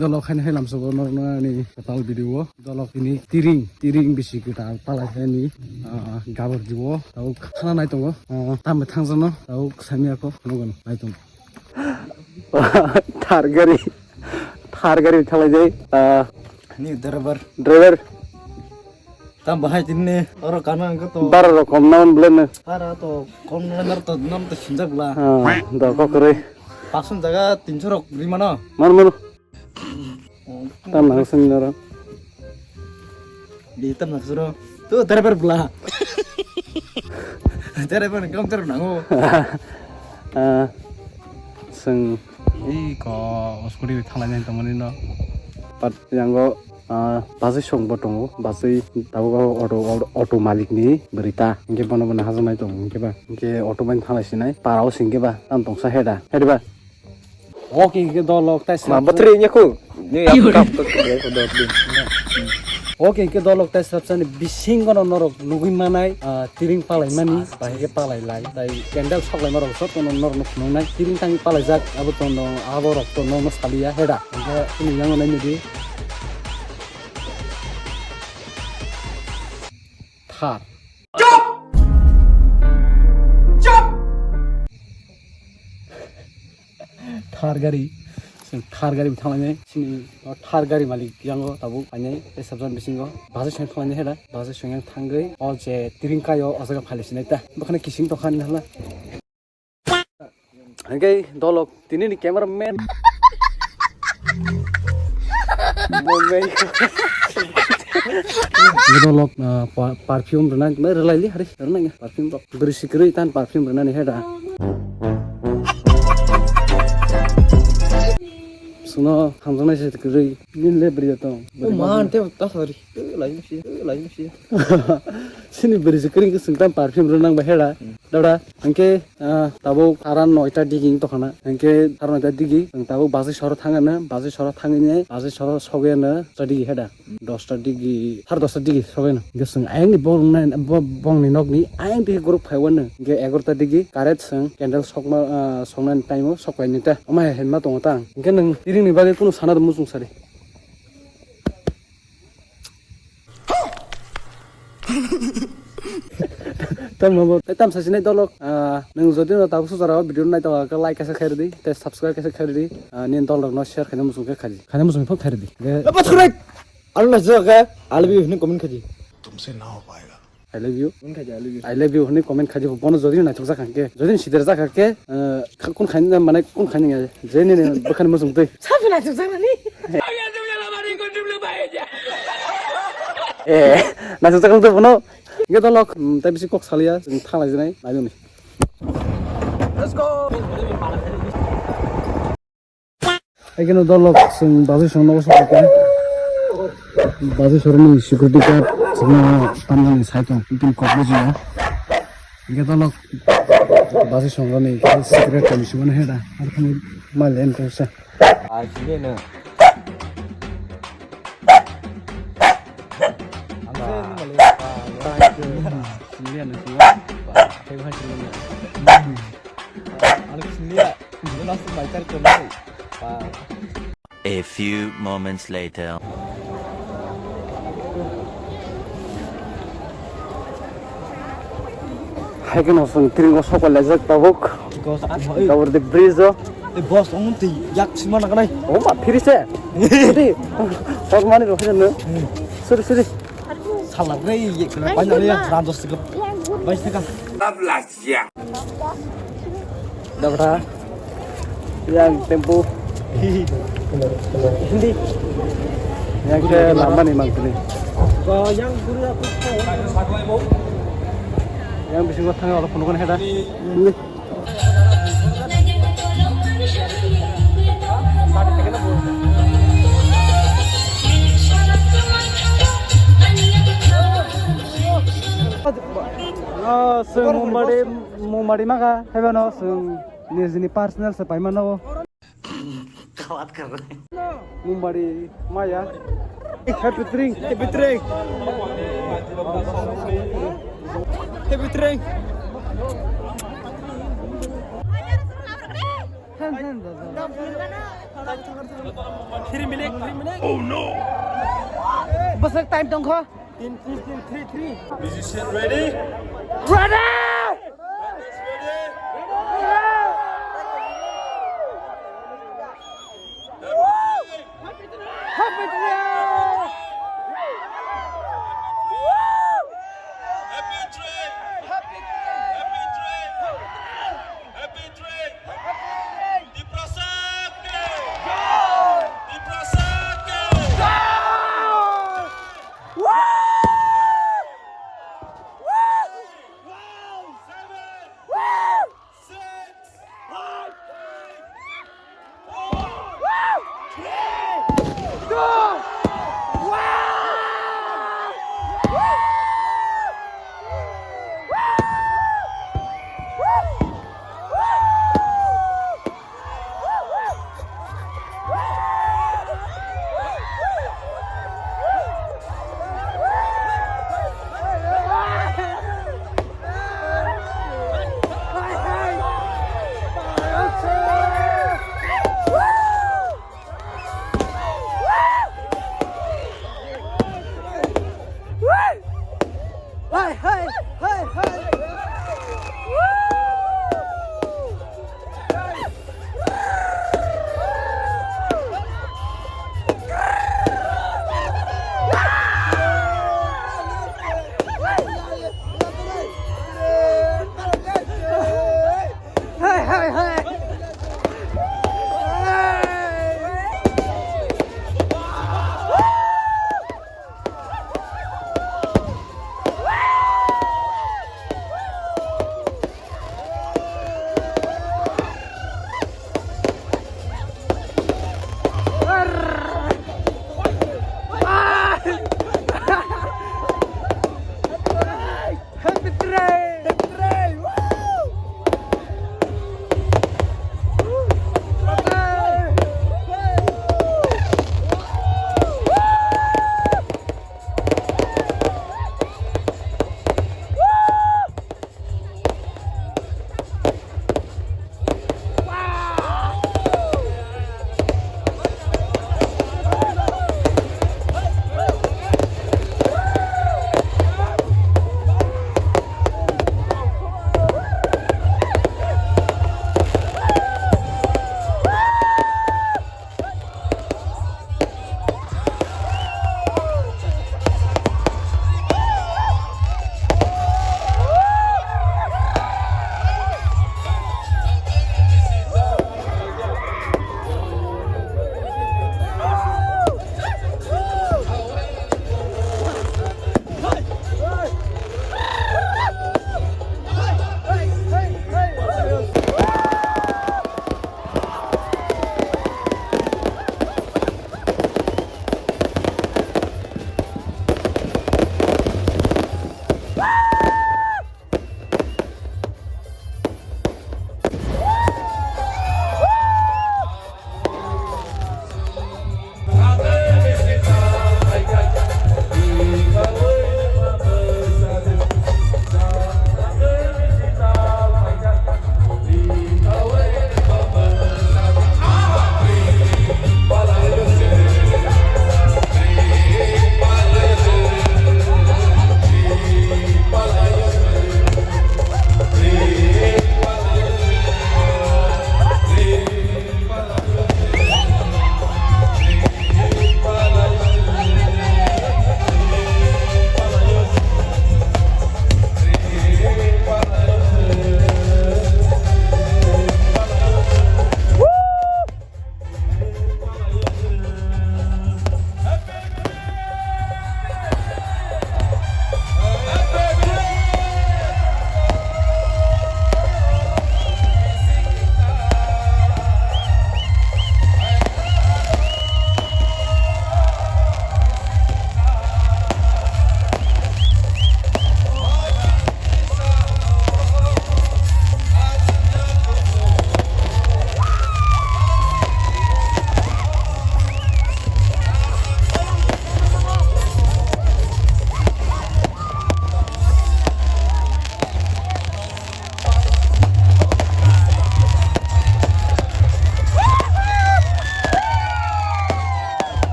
dolok khain helam so norna ni total video dolok ini tiring bisi kita palai ni gabor dibo tau khana nai tongo tam thangjono tau samia ko nogon nai tong thar gari thalai jai ni driver tam bahai tinne oro kanan ko to bar rokom nam blen para to kom nar to nam to sinjak bla da ko kore pasun jaga 300 rok rimano man tam nang sinara di tam nak suro tu driver bla driver kam ter nango sing ko oskuri thalai nai tongoni no pat yango basai song botongo basai tabugo auto malik ni berita inge bono hajanai tong inge ba inge auto ban thalai sinai parao singe ba tam tongsa heda ba oke inge dolok tais ma batri nya ku ni kap to ko dot din oke inge dolok tais sabsani bising gono norok nugui manai tiring palai mani bahige palai lai dai candle soklai marok sot kono nor nai tiring tangi palai jak abo tono abo rok to no salia heda inge ini yang nai ni Thar. Thar gari bithamane sini thar gari malik yango tabu ane sabjan bisingo baje seng thane heda baje seng thangai o je tiringkayo asaga phalisine ta dokhane kising dokhan hala angei dolok tinini cameraman momei dolok perfume rena mai relaili hari rena perfume dok bersikri tan perfume rena ni heda suno hamjana se kri nin le bri to man te ta sorry lai musi sini bersikri ke singtan perfume rena ba heda dada angke tabo aran 9ta diging to khana angke aran 9ta digi tabo baje sor thangana baje sor thangine baje sor sogena tadi heda 10ta digi har 10ta digi sogena gesung ayang ni bong ni nok ni ayang digi group phaiwan ge 11ta digi karet sang candle sokma songnan time sokai ni ta amai henma tong ta ge nang tiring ni bage kuno sana musung sari tam sasine dolok nang jodi no tabu sujara video nai to ka like kase khair di te subscribe kase khair di nin dolok no share khane musung ke khaji khane musung phok khair di lepas khurai alna jaga albi hne comment khaji तुमसे ना हो पाएगा I love you comment khaji albi I love you hne comment khaji bono jodi na thoksa khanke jodi sider ja khake kun khain mane kun khain nge jeni ne bakhan musung dei sabna thoksa ni na thoksa khang to bono nge dolok ta bisi kok salia jeng thalai jnai nayo ni let's go Again, dolok sing bazi song no sokake bazi soroni security guard singna tamani saitong tin kokboji ya ge dolok bazi song ni secret commission heda ar khani malen kosa ajine na A few moments later. Hagen of Tringo Soko Lazak Tavok, over the bridge. the boss onti yak simana kanai Oh, my Pirise. For money of him. Sorry. salah rei kena banyak ni randos sekep baik sekali Dabra yang tempo hindi yang ke lama nih mang ini yang guru aku yang bisa gua tanggal orang penuh kan heda sung mumari maka hebano sung nizini personal sepai mana wo Kawat kar mumari maya happy drink 3 minutes. Bas time dong kho. 3. Musician ready? Ready! Happy New Year! Happy trip! Happy trip! Happy trip! Di Prasake! Di Prasake! เ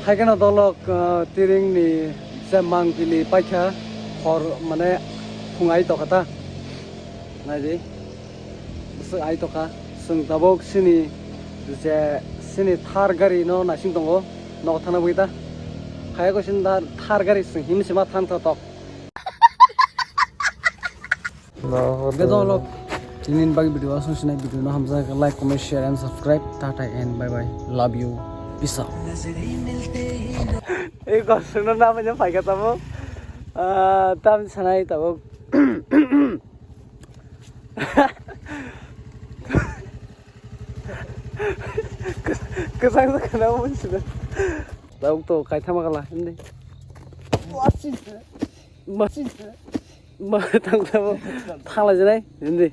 Haikena dolok tiring ni semang pili paikha hor mane khungai tokata naidi su ai toka sung tabok sini je sini thar gari no nasing tongo no thana buita khaya ko sin dar thar gari sung him sima than ta tok no dolok tinin bagi video asun sinai video no hamza like comment share and subscribe tata and bye bye love you peace out এই গছৰ নাম যে ফাইকা তাব তাম ছানাই তাব কেসাং খানা বুঝছিস তাও তো কাইথামা গালা হিন্দি মা তাং তাব থালা জনাই হিন্দি